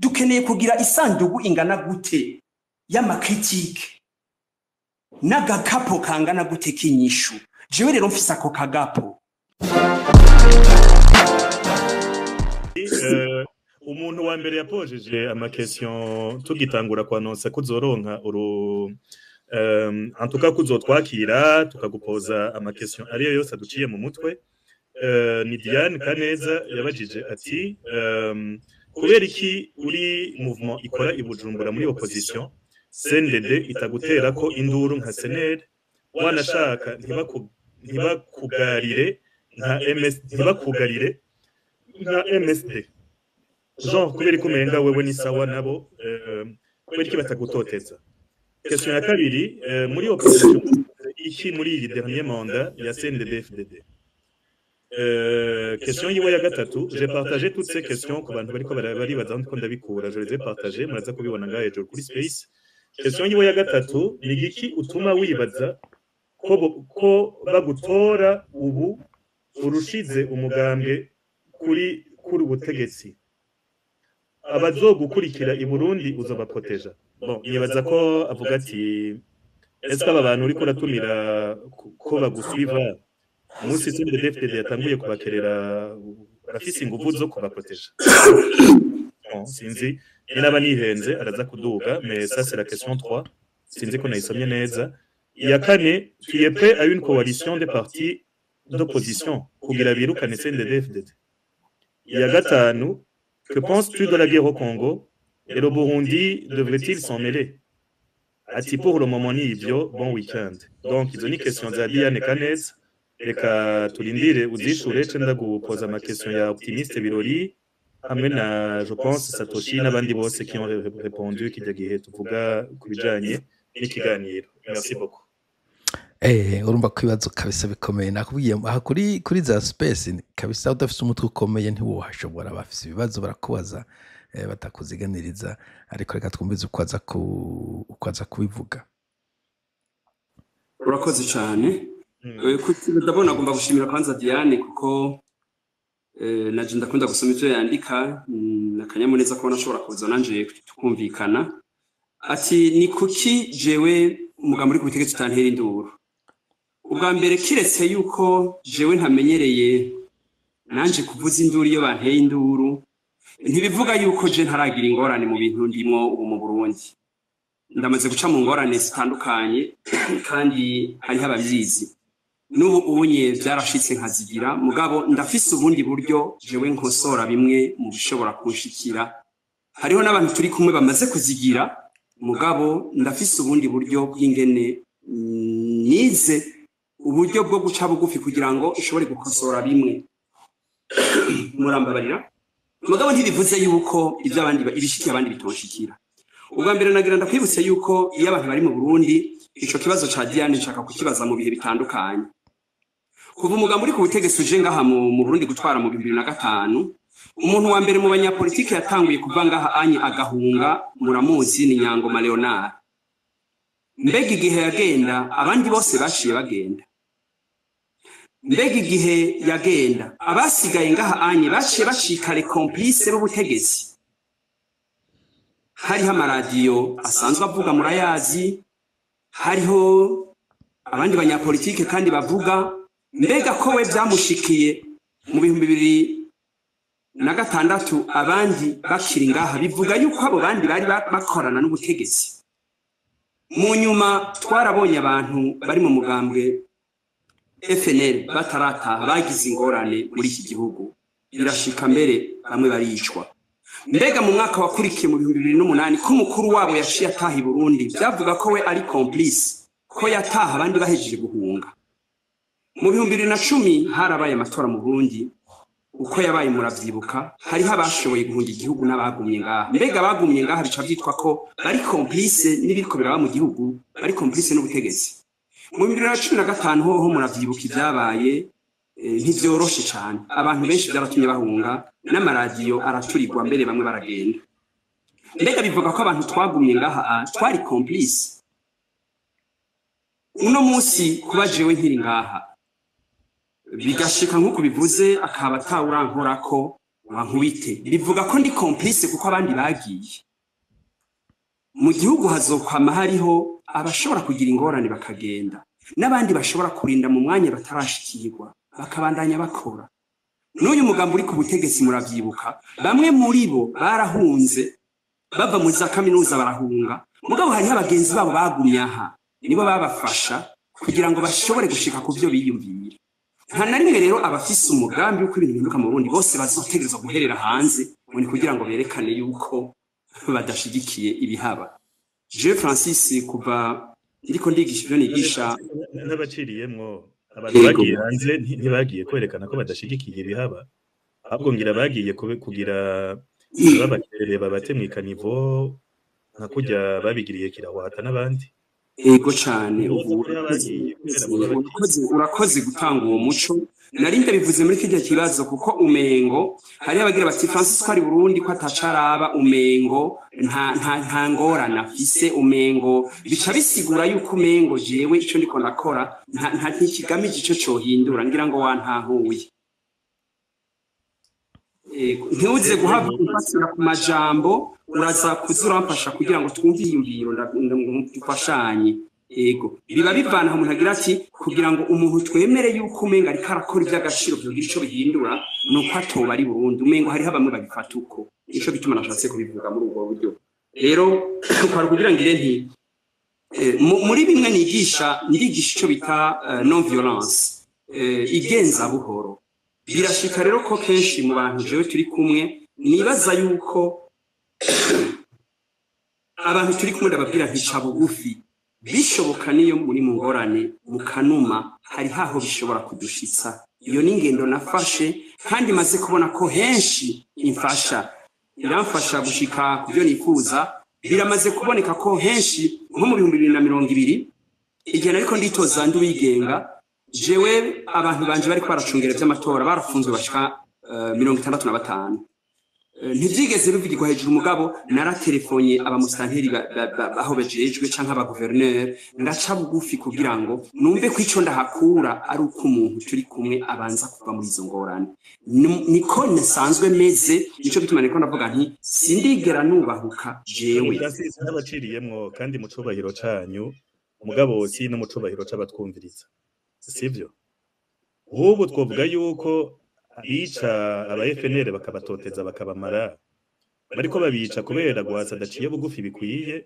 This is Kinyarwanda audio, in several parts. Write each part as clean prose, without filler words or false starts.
dukeneye kugira isandugu ingana gute y'amakritike n'agakapo kangana gute k'inyishu. Jewe rero mfise ako kagapo. Umuntu wa mbere yapojeje amakestion tugitangura kwanonsa kuzoronka en tout cas kuzotwakira tukagupoza amakestion ariyo yose aduciye mu mutwe. Ni Diane Kaneza yabajije ati kubera iki uri mouvement ikora ibujumbura muri opposition CNDD itagutera ko induru nka SNL wanashaka ntibakugarire nka MSD Jean kubera kumenga wewe ni sawa nabo kubera iki batagutoteza. Question ya kabiri muri opposition iki muri iyi dernier mandat ya CNDD-FDD. Question yiwe ya gatatu, j'ai partagé toutes ces questions ku bantu bariko baribaza ko ndabikura, je les ai partagées muraza kubibona ngahe ejo kuri Space. Question yiwe ya gatatu, ni giki utuma wibaza ko bagutora ubu urushize umugambwe kuri ubutegetsi abazogukurikira i Burundi uzobaproteja. Bon, nibaza ko avuga ati est-ce que aba bantu uriko uratumira ko bagusuivra Musi CNDD-FDD yatanguye kubakerera barafise inguvu zo kubaproteja. Sinzi inaba nihenze araza kuduga, mais ça c'est la question 3. Sinzi ko nayisomye neza. Ya kane, tu es prêt à une coalition des partis d'opposition kugira birukane CNDD-FDD. Ya gatanu, que penses-tu de la guerre au Congo et le Burundi devrait-il s'en mêler? Ati pour le moment ni ibyo, bon week-end. Donc izo ni question za Diane Kaneza. Reka tulindire uzishure cenda gupoza ama question ya Optimiste Birori hamwe na je pense Satoshi n'abandi bose qui ont répondu kijya gihe tuvuga kubijanye n'ikiganiro. Merci beaucoup. Urumva kwibazo kabisa bikomeye nakubwiye aha kuri za Space kabisa udafise umutwe ukomeye ntiwohashobora bafise ibibazo barakubaza batakuziganiriza ariko reka twumvize ukwaza kubivuga. Urakoze cyane. Ndabona agomba gushimira kwanza Diane kuko naje ndakunda gusoma ivyo yandika nakanyamuneza ko nashobora kuza nanje tukumvikana. Ati ni kuki jewe umugambi uri kubitegetse utantera induru. Ubwa mbere kiretse yuko jewe ntamenyereye nanje kuvuza induru iyo banteye induru ntibivuga yuko je ntaragira ingorane mu bintu ndimo ubu mu Burundi. Ndamaze guca mu ngorane zitandukanye kandi hariho ababyizi. N'ubu ubunye byarashitse nkazigira mugabo ndafise ubundi buryo jewe nkosora bimwe mu bishobora kunshikira. Hariho n'abantu turi kumwe bamaze kuzigira mugabo ndafise ubundi buryo bw'ingene nize uburyo bwo guca bugufi kugira ngo ishobore gukosora bimwe. Murambabarira mugabo ntibivuze yuko ibyo abandi ibishikiye abandi bitonshikira. Ubwa mbere nagira ndakwibutse yuko iyo abantu bari mu Burundi ico kibazo ca Diane nshaka kukibaza mu bihe bitandukanye. Kuva umugambi uri ku butegetsi uje ngaha mu Burundi gutwara mu 2005 umuntu wa mbere mu banyapolitike yatanguye kuva ngaha anye agahunga muramuzi ni Nyangoma Leonard. Mbega igihe yagenda abandi bose baciye bagenda. Mbega igihe yagenda abasigaye ngaha anye baciye bacikare complice b'ubutegetsi. Hariho amaradiyo asanzwe avuga murayazi, hariho abandi banyapolitike kandi bavuga. Mbega ko we byamushikiye mu 2006 abandi bakiri ngaha bivuga yuko abo bandi bari bakorana n'ubutegetsi. Mu nyuma twarabonye abantu bari mu mugambwe FNL batarataha bagize ingorane muri iki gihugu birashika mbere bamwe baricwa. Mbega mu mwaka wakurikiye mu 2008 ko mukuru wabo yaciye ataha i Burundi byavuga ko we ari complice ko yataha abandi bahejeje guhunga. Mu 2010 harabaye amatora mu Burundi uko yabaye muravyibuka hariho abashoboye guhunga igihugu n'abagumye ngaha. Mbega abagumye ngaha bica byitwa ko bari complice n'ibiriko biraba mu gihugu bari complice n'ubutegetsi. Mu 2015 hoho muravyibuka ibyabaye ntivyoroshe cyane abantu benshi byaratumye bahunga n'amaradiyo araturirwa mbere bamwe baragenda. Mbega bivuga ko abantu twagumye ngaha twari complice. Uno munsi kuba jewe nkiri ngaha bigashika nkuko bivuze akaba atawurankora ko wankubite bivuga ko ndi complice kuko abandi bagiye mu gihugu hazokwama hariho abashobora kugira ingorane bakagenda n'abandi bashobora kurinda mu mwanya batarashikirwa bakabandanya bakora n'uyu mugambo uri ku butegetsi muravyibuka bamwe muri bo barahunze bava muri za kaminuza barahunga mugabo hariho abagenzi babo bagumye aha nibo babafasha kugira ngo bashobore gushika ku byo biyumvira nta na rimwe rero abafise umugambi w'uko ibintu bihinduka mu Burundi bose bazotegerezwa guherera hanze ngo kugira ngo berekane yuko badashigikiye ibihaba je Francis kuva ndiko ndigisha ibyo nigisha n'abaciriyemwo abantu bagiye hanze ntibagiye kwerekana ko badashigikiye ibihaba ahubwo ngira bagiye kugira babakerere babatemwika nivo nka kujya babigiriye kirawata n'abandi ego cyane urakoze gutanga uwo muco narinde bivuze muri kijya kibazo kuko umengo hari abagira bati Francis ko ari Burundi ko atacaraba umengo nta ngorana afise umengo bica bisigura yuko umengo jewe ico ndiko nakora nta ntikigamije ico cohindura ngira ngo wantahuye ntuze guhabwa gufatira ku majambo uraza kuzuramfasha kugira ngo twumve iyumviro ndufashanye ego biba bivana aho umuntu agira ati kugira ngo umuntu twemere yuko umenga ariko arakora iby'agaciro kugira ico bihindura nuko atoba ari Burundi umengo hariho bamwe babifata uko ico bituma nashatse kubivuga muri ubwo buryo rero twari kugira ngire nti muri bimwe ndigisha ico bita non violence igenza buhoro birashika rero ko kenshi mu bantu jewe turi kumwe nibaza yuko abantu turi kumwe ndababwira ntica bugufi bishoboka niyo muri mu ngorane mu kanuma hari haho bishobora kudushitsa iyo n'ingendo nafashe kandi maze kubona ko henshi imfasha iramfasha gushika ku byo nifuza biramaze kuboneka ko henshi nko mu 2020 igihe nariko nditoza nduwigenga jewe abantu banje bariko baracungera by'amatora barafunzwe bashika 65 ntibyigeze bivugirwa hejuru umugabo naratelefonye abamustanteri aho bejejwe canke aba gouverneur ndaca bugufi kugira ngo numve ko ico ndahakura ari uko umuntu turi kumwe abanza kuva muri izo ngorane niko nasanzwe meze nico bituma niko ndavuga nti sindigera nubahuka jewe n'abaciriyemwo kandi mu cubahiro canyu umugabo si no mu cubahiro c'abatwumviriza sivyo ubu twovuga yuko abica aba FNL bakabatoteza bakabamara bariko babica kubera gwasa daciye bugufi bikwiye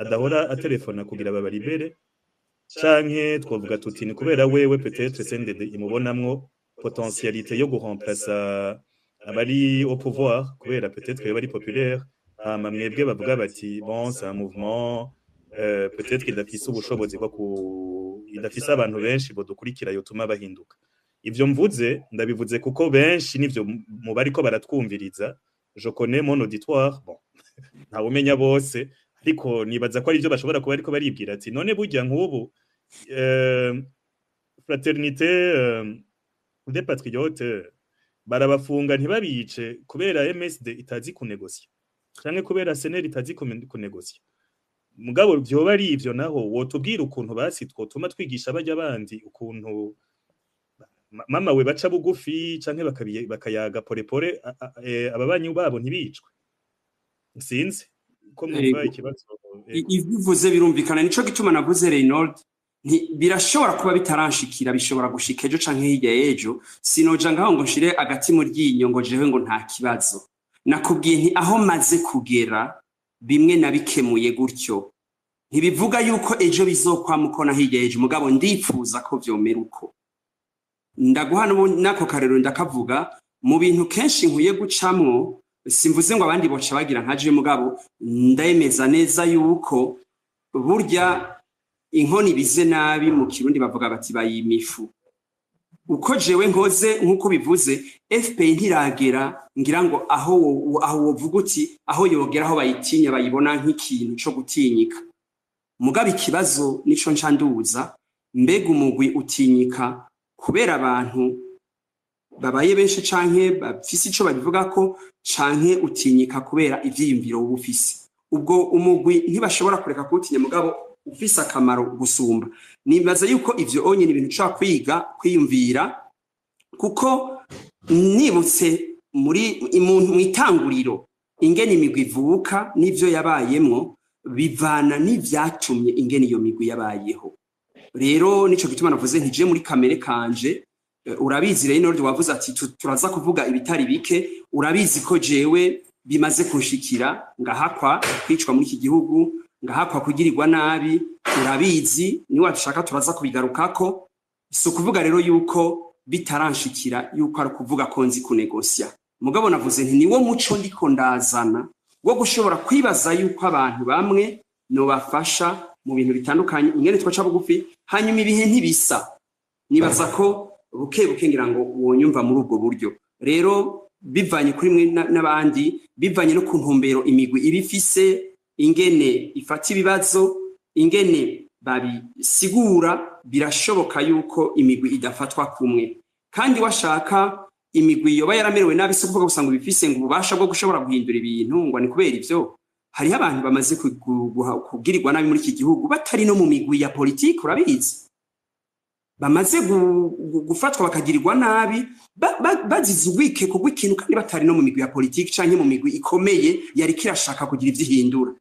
adahora atelefona kugira babaribere canke twovuga tuti ni kubera wewe peut-être CNDD imubonamwo potentialité yo guremplacer abari au pouvoir kubera peut-être que bari populaire mwebwe bavuga bati bon c'est un mouvement peut-être qu'il dafise ubushobozi bwo idafise abantu benshi bodukurikira yotuma bahinduka ivyo mvuze ndabivuze kuko benshi nivyo mu bariko baratwumviriza je connais mon auditoire bon nta umenya bose ariko nibaza ko ari byo bashobora kuba ariko baribwira ati none burya nk'ubu fraternité des patriotes barabafunga ntibabice kubera MSD itazi kunegosia canke kubera SNL itazi kunegosia mugabo byoba ari ivyo naho wotubwira ukuntu basi twotuma twigisha bajya bandi ukuntu mama we baca bugufi canke bakayaga porepore ababanyi babo ntibicwe sinzi ko mwumva ikibazo ivuze birumvikana nico gituma navuze Reynold birashobora kuba bitaranshikira bishobora gushika ejo canke hirya ejo sinoja ngaho ngo nshire agati mu ryinyo ngo jewe ngo nta kibazo nakubwiye nti aho maze kugera bimwe nabikemuye gutyo ntibivuga yuko ejo bizokwamukona hirya ejo mugabo ndifuza ko vyomera uko ndaguha nako karero ndakavuga mu bintu kenshi nkuye gucamwo simvuze ngo abandi boca bagira nkaje mugabo ndayemeza neza yuko burya inkoni bize nabi mu kirundi bavuga bati bayimifu uko jewe nkoze nkuko bivuze FPI ntiragera ngira ngo aho wovuga uti aho yogera aho bayitinya bayibona nk'ikintu cyo gutinyika mugabo ikibazo nico ncanduza mbega umugwi utinyika kubera abantu babaye benshi canke bafise ico babivuga ko canke utinyika kubera ivyiyumviro ubufise ubwo umugwi ntibashobora kureka kutinya mugabo ufise akamaro gusumba nibaza yuko ivyo onye ni ibintu cyo kwiga kwiyumvira kuko nibutse muri umuntu mwitanguriro ingene imigwi ivuka n'ivyo yabayemwo bivana n'ivyatumye ingene iyo migwi yabayeho. Rero nico gituma navuze ntije muri kamere kanje. Urabizi rero wavuze ati turaza kuvuga ibitari bike, urabizi ko jewe bimaze kunshikira ngahakwa kwicwa muri iki gihugu, ngahakwa kugirirwa nabi, urabizi ni washaka turaza kubigarukako. So kuvuga rero yuko bitaranshikira yuko ari kuvuga ko nzi kunegosia. Mugabo navuze nti niwo muco ndiko ndazana wo gushobora kwibaza yuko abantu bamwe no bafasha mu bintu bitandukanye ingene twaca bugufi, hanyuma ibihe ntibisa. Nibaza ko buke ngira ngo wonyumva muri ubwo buryo. Rero bivanye kuri mwe n'abandi, bivanye no kuntumbero imigwi ibifise, ingene ifata ibibazo, ingene babisigura, birashoboka yuko imigwi idafatwa kumwe. Kandi washaka imigwi yoba yaramerewe nabi se kuvuga gusanga bifise ngo ububasha bwo gushobora guhindura ibintu ngo ni kubera ivyo. Hari abantu bamaze kugirirwa nabi muri iki gihugu batari no mu migwi ya politiki, urabizi. Bamaze gufatwa bakagirirwa nabi bazize ubwike kugwikintu kandi batari no mu migwi ya politiki canke mu migwi ikomeye yari kirashaka kugira ivyihindura.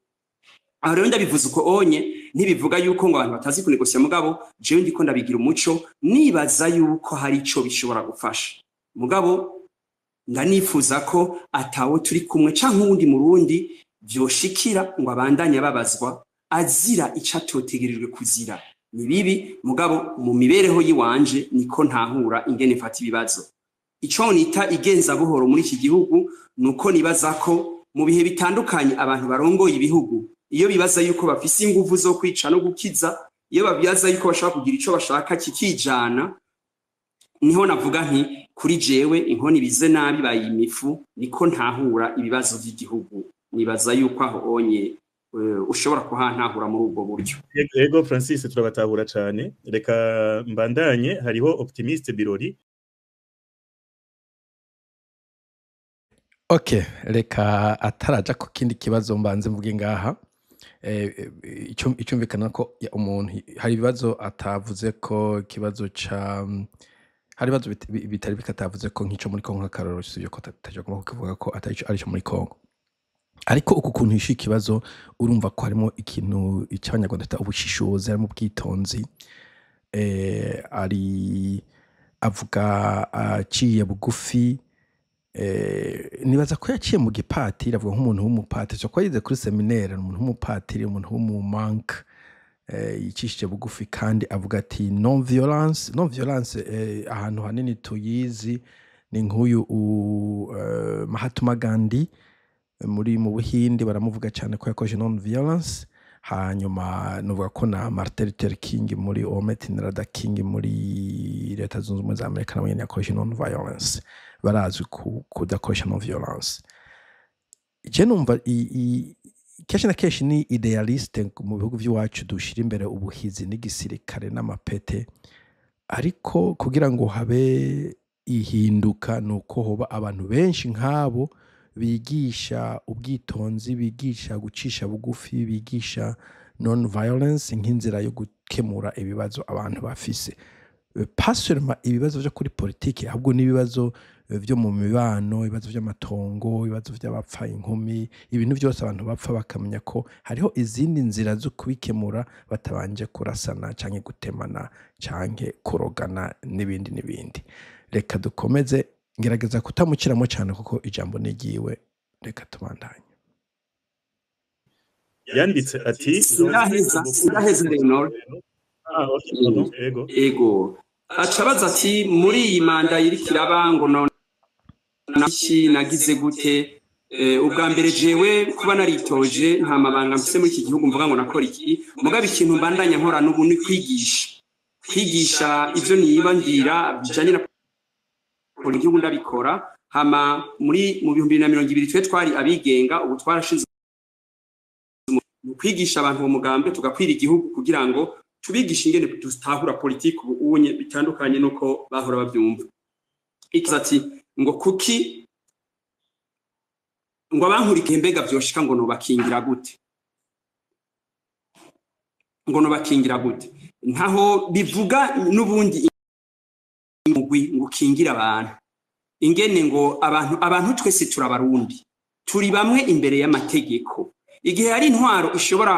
Aho rero ndabivuze uko onye ntibivuga yuko ngo abantu batazi kunegosia, mugabo jewe ndiko ndabigira umuco nibaza yuko hari ico bishobora gufasha. Mugabo ndanifuza ko atawo turi kumwe canke uwundi murundi vyoshikira ngo abandanye babazwa azira icatotegerejwe kuzira. Ni bibi, mugabo mu mibereho yiwanje niko ntahura ingene mfata ibibazo. Ico nita igenza buhoro muri iki gihugu nuko nibaza ko mu bihe bitandukanye abantu barongoye ibihugu iyo bibaza yuko bafise ingufu zo kwica no gukiza, iyo babibaza yuko bashaka kugira ico bashaka kikijana, niho navuga nti kuri jewe inkoni bize nabi bayimifu niko ntahura ibibazo by'igihugu. Nibaza yuko aho onye ushobora kuhantahura muri ubwo buryo. Yego Francis, turabatahura cyane. Reka mbandanye, hariho Optimiste Birori. Okay, reka ataraja ku kindi kibazo mbanze mvuge ngaha. Icyumvikana ko umuntu hari ibibazo atavuze ko kibazo ca hari ibibazo bitari bikatavuze ko nk'ico muri Kongo nk'akaroro sivyo ko taje kuvuga ko atari cyo muri Kongo. Ariko uku kuntu ishi kibazo urumva ko harimo ikintu icy'abanyarwanda ta ubushishozi, harimo ubwitonzi, ari avuga aciye bugufi, nibaza ko yaciye mu gipatiri, avuga nk'umuntu w'umupatiri, cyo ko yize kuri seminaire, umuntu w'umupatiri, umuntu w'umumank, yicishije bugufi kandi avuga ati non violence ahantu hanini tuyizi ni nk'uyu Mahatma Gandhi muri mu Buhindi baramuvuga cyane ko yakoje non violence. Hanyuma nuvuga ko na Martin Luther King muri Martin Luther King muri Leta Zunze Ubumwe za Amerika nawe yakoje non violence, barazwi kudakoresha non violence. Je numva kenshi na kenshi ni idealiste mu bihugu by'iwacu dushira imbere ubuhizi n'igisirikare n'amapete, ariko kugira ngo habe ihinduka nuko hoba abantu benshi nk'abo bigisha ubwitonzi, bigisha gucisha bugufi, bigisha non violence nk'inzira yo gukemura ibibazo abantu bafise. Passerma ibibazo byo kuri politiki, ahubwo n'ibibazo byo mu mibano, ibibazo by'amatongo, ibibazo by'abapfa inkumi, ibintu byose abantu bapfa bakamenya ko hariho izindi nzira zo kubikemura batabanje kurasana canke gutemana canke kurogana n'ibindi. Reka dukomeze, ngerageza kutamukiramo cyane kuko ijambo nigiwe. Reka tubandanye. Yanditse ati sindaheza Leonor. Ego acabaza ati muri iyi manda yiri kirabango none naki nagize gute? Ubwa mbere jewe kuba naritoje nta mabanga mfise muri iki gihugu mvuga ngo nakora iki, mugabe ikintu mbandanya nkora n'ubu ni kwigisha ivyo niba ngira bijanye na igihugu ndabikora. Hama mu 2020 twe twari abigenga, ubu twarashize mu kwigisha abantu mu mugambe tugakwira igihugu kugira ngo tubigisha ingene dutahura politiki ubunye bitandukanye nuko bahora bavyumva. Ikizati ngo kuki ngo abankurike mbega byoshika ngo nobakingira gute, ngo nobakingira gute, ntaho bivuga n'ubundi umugwi ngo ukingira abantu. ingene ngo abantu twese turabarundi turi bamwe imbere y'amategeko igihe hari intwaro ishobora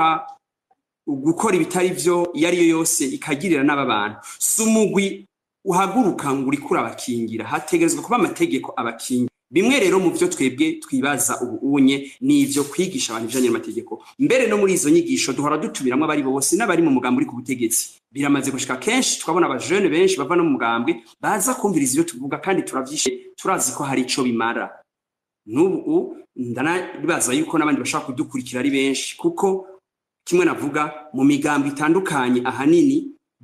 gukora ibitari byo yari yo yose ikagirira n'abantu sumugwi uhaguruka ngo uri kurabakingira hategerezwa kuba amategeko abakingira bimwe rero mu byo twebwe twibaza ubunye ni ivyo kwigisha abantu bijanye n'amategeko mbere no muri izo nyigisho duhora dutubiramwe abari bose n'abari mu mugambi uri ku butegetsi biramaze gushika kenshi twabona abajene benshi bava no mu mugambwe baza kumviriza ibyo tuvuga kandi turavyishe turazi ko hari ico bimara n'ubu ndanabibaza yuko n'abandi bashaka kudukurikira ari benshi kuko kimwe navuga mu migambwe itandukanye ahanini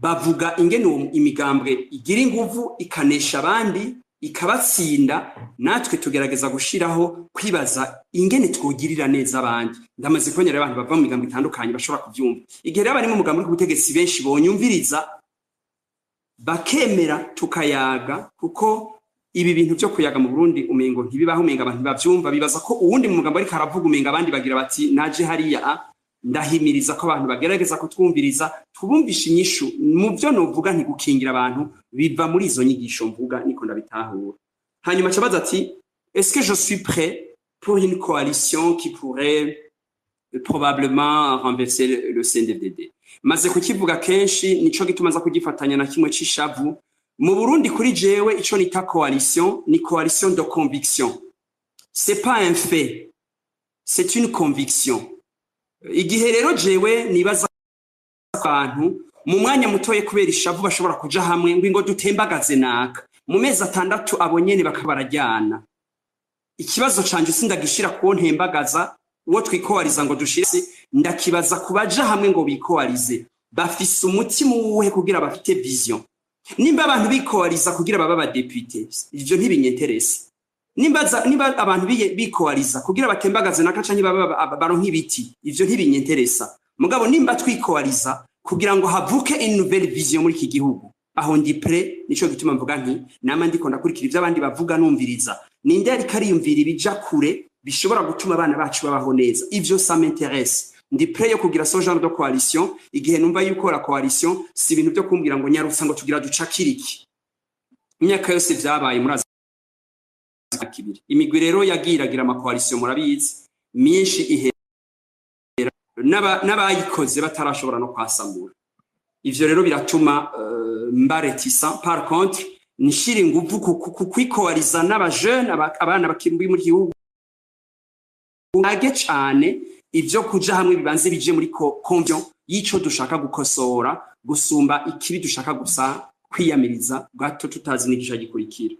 bavuga ingene imigambwe igira inguvu ikanesha abandi ikabatsinda natwe tugerageza gushiraho kwibaza ingene twogirira neza abandi ndamaze kubonera abantu bava mu migambwe itandukanye bashobora kuvyumva igihe rero bari mu mugambi w'ubutegetsi benshi bonyumviriza bakemera tukayaga kuko ibi bintu byo kuyaga mu Burundi umengo ntibibaho umenga abantu bavyumva bibaza ko uwundi mu mugambi ariko aravuga umenga abandi bagira bati naje hariya ndahimiriza ko abantu bagerageza kutwumviriza tubumvisha inyishu mu byo novuga ntigukingira abantu biva muri izo nyigisho mvuga niko ndabitahura hanyuma cabaza ati est-ce que je suis prêt pour une coalition qui pourrait probablement renverser le CNDD maze kukivuga kenshi nico gituma za kugifatanya na kimwe cishavu mu Burundi kuri jewe ico nita coalition ni coalition de conviction c'est pas un fait c'est une conviction igihe rero jewe nibaza abantu mu mwanya mutoye kubera ishavu bashobora kuja hamwe ngo dutembagaze naka mu mezi 6 abonyene bakabarajyana ikibazo canje sindagishira ku ntembagaza uwo twikoaliza ngo dushire ndakibaza kubaja hamwe ngo bikoalize bafise umutima uwuhe kugira bafite vision nimba abantu bikoaliza kugira baba abadepute ivyo ntibinyenterese nimba abantu bikoaliza kugira batembagaze nakacanye baba baronka ibiti ivyo ntibinyenteresa mugabo nimba twikoaliza kugira ngo havuke une nouvelle vision muri iki gihugu aho ndi pre nico gituma mvuga nti nama ndiko ndakurikira ivyo abandi bavuga numviriza ninde ari kariyumvira bija kure bishobora gutuma abana bacu babaho neza ivyo ça m'intéresse ndi pre yo kugira so genre de coalition igihe numva yuko la coalition si ibintu byo kumbwira ngo nyarutsa ngo tugira ducakiriki imyaka yose vyabaye muri kibiri imigwi rero yagiragira ama coalition murabizi myinshi ihera n'abayikoze batarashobora no kwasamura ivyo rero biratuma mbaretisa par contre nishira inguvu kwikoaliza n'abajene abana bakimbi muri gihugu age cyane ivyo kuja hamwe bibanze bije muri conviction yico dushaka gukosora gusumba ikibi dushaka gusa kwiyamiriza gato tutazi nigisha gikurikira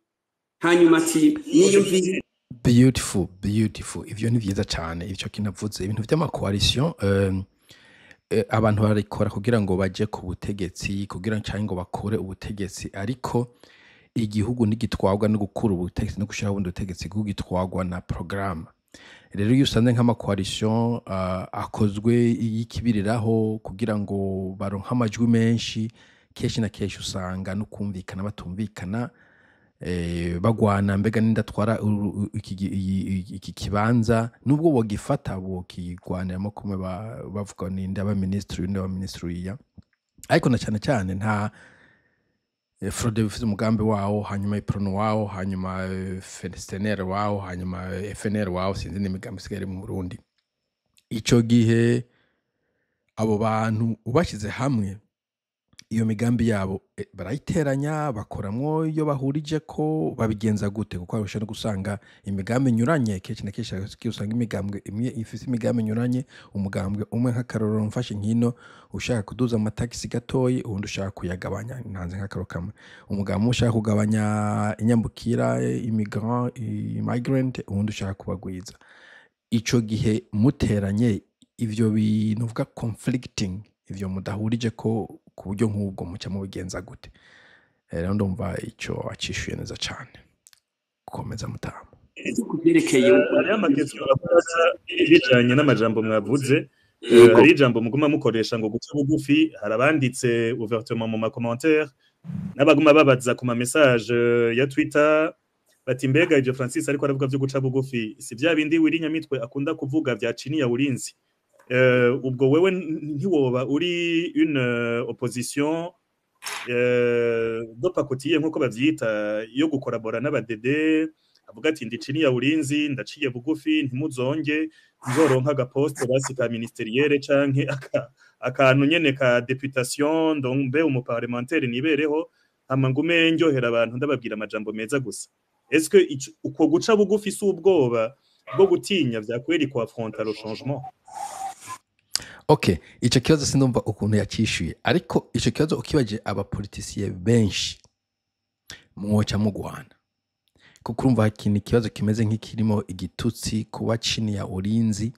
hanyuma ati niyumvire beautiful ivyo ni vyiza cyane ivyo kinavuze ibintu by'ama coalition abantu barikora kugira ngo baje ku butegetsi kugira ngo bakore ubutegetsi ariko igihugu nigitwagwa no gukura ubutegetsi no gushira ubundi butegetsi gitwagwa na programme rero iyo usanze nk'ama coalition akozwe yikibiriraho kugira ngo baronka amajwi menshi keshi na keshi usanga no kumvikana batumvikana bagwana mbega nindatwara iki kibanza nubwo bogifata bokigwaniramo kumwe bavuga ninde aba ministry ya ariko na cyane nta Frode bifite umugambi wawo hanyuma iprono wawo hanyuma FNL wawo hanyuma FNL wawo sinzi n'imigambi sigari mu Burundi ico gihe abo bantu ubashize hamwe iyo migambi yabo barayiteranya bakoramwo iyo bahurije ko babigenza gute kuko arusha no gusanga imigambi nyuranye keshi na keshi usanga imigambwe imwe ifise imigambi nyuranye umugambwe umwe nk'akarorero mfashe nkino ushaka kuduza amataxi gatoyi ubundi ushaka kuyagabanya ntanze nk'akaro kamwe umugambwe ushaka kugabanya inyambukira immigrant ubundi ushaka kubagwiza ico gihe muteranye ivyo bintu vuga conflicting ivyo mudahurije ko ku buryo nk'ubwo muca mu bigenza gute rero ndumva ico acishuye neza cyane gukomeza mutama kubyerekeye amakezo abaza bijanye n'amajambo mwavuze hari ijambo muguma mukoresha ngo guca bugufi harabanditse ouvertement mu ma commentaire n'abaguma babaza ku ma message ya Twitter bati mbega ivyo Francis ariko aravuga byo guca bugufi si bya bindi wirinya mitwe akunda kuvuga bya chini ya ulinzi ubwo wewe ntiwoba uri une opposition do pakotiye nkuko bavyita yo gukorabora n'abadede avuga ati ndi chini ya ulinzi ndaciye bugufi ntimuzonge nzoronka agaposte basi ka ministeriere canke akantu nyene ka deputation donc mbe umuparlementaire nibereho hama ngume ndyohera abantu ndababwira amajambo meza gusa est-ce que uko guca bugufi s'ubwoba bwo gutinya vyakweri ko affronter le changement? Okay, ico kibazo sinumva ukuntu yacishuye ariko ico kibazo ukibaje abapoliticiye benshi mwoca mugwana kuko urumva ikintu kibazo kimeze nk'ikirimo igitutsi kuba chini ya ulinzi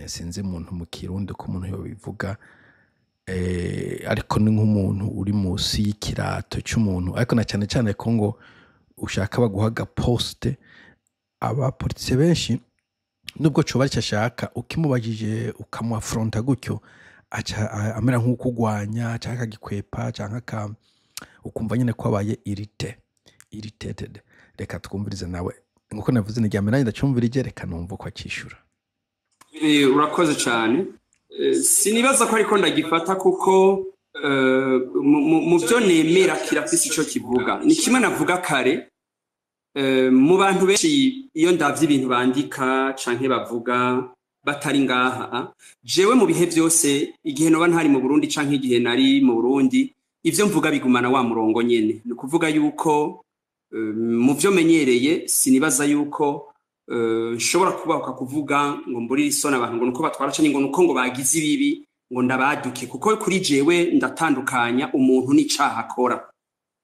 sinzi umuntu mu Kirundi ko umuntu yobivuga ariko ni nk'umuntu uri musi y'ikirato cy'umuntu ariko na cyane cyane ko ngo ushaka baguhaga poste abapoliticiye benshi nubwo coba cyashaka ukimubajije ukamuafronta gutyo aca amera nk'ukugwanya cyangwa gikwepa cyangwa ukumva nyine ko abaye irritated reka twumvirize nawe nkuko navuze ni ryamera ndacumvirije reka numva ko akishura. Urakoze cyane sinibaza ko ariko ndagifata kuko mu byo nemera kirafise ico kivuga ni kimwe navuga kare mu bantu benshi iyo ndavye ibintu bandika canke bavuga batari ngaha jewe mu bihe byose igihe noba ntari mu Burundi canke igihe nari mu Burundi ivyo mvuga bigumana wa murongo nyene ni kuvuga yuko mu byo menyereye sinibaza yuko nshobora kubahuka kuvuga ngo mburi isona abantu ngo nuko batwara canke ngo nuko ngo bagize ibibi ngo ndabaduke kuko kuri jewe ndatandukanya umuntu n'icaha akora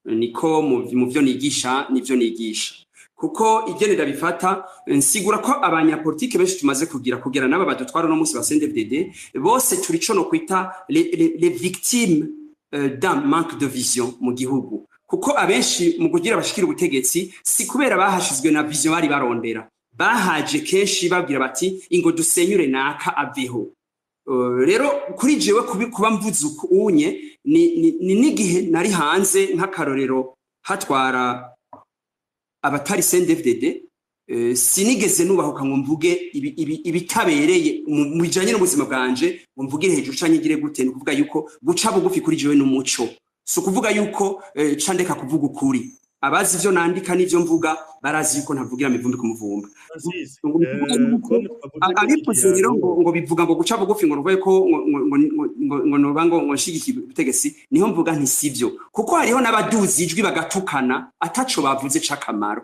niko mu byo nigisha nivyo nigisha kuko igenera bifata nsigura ko abanyapolitike benshi tumaze kugira naba badutwara no munsi ba CNDD bose turi cyo no kwita les victimes d'un manque de vision mu gihugu kuko abenshi mu kugira bashikira ubutegetsi si kubera bahashizwe na vision bari barondera bahaje kenshi babwira bati ingo dusenyure naka aveho rero kuri jewe kuba mvuze unye ni nigihe nari hanze nk'akarorero hatwara abatari CNDD sinigeze nubahuka ngo mvuge ibitabereye mu bijanye n'ubuzima bwanje ngo mvugire hejuru canke ngire gute no kuvuga yuko guca bugufi kuri jewe n'umuco so kuvuga yuko candeka kuvuga ukuri abazi ivyo nandika n'ivyo mvuga barazi yuko ntavugira mivumbi ku muvumba abifuze rero ngo bivuga ngo guca bugufi ngo ruvaye ko ngo noba ngo nshigikira ubutegetsi niho mvuga nti sivyo kuko hariho n'abaduzi ijwi bagatukana ataco bavuze c'akamaro.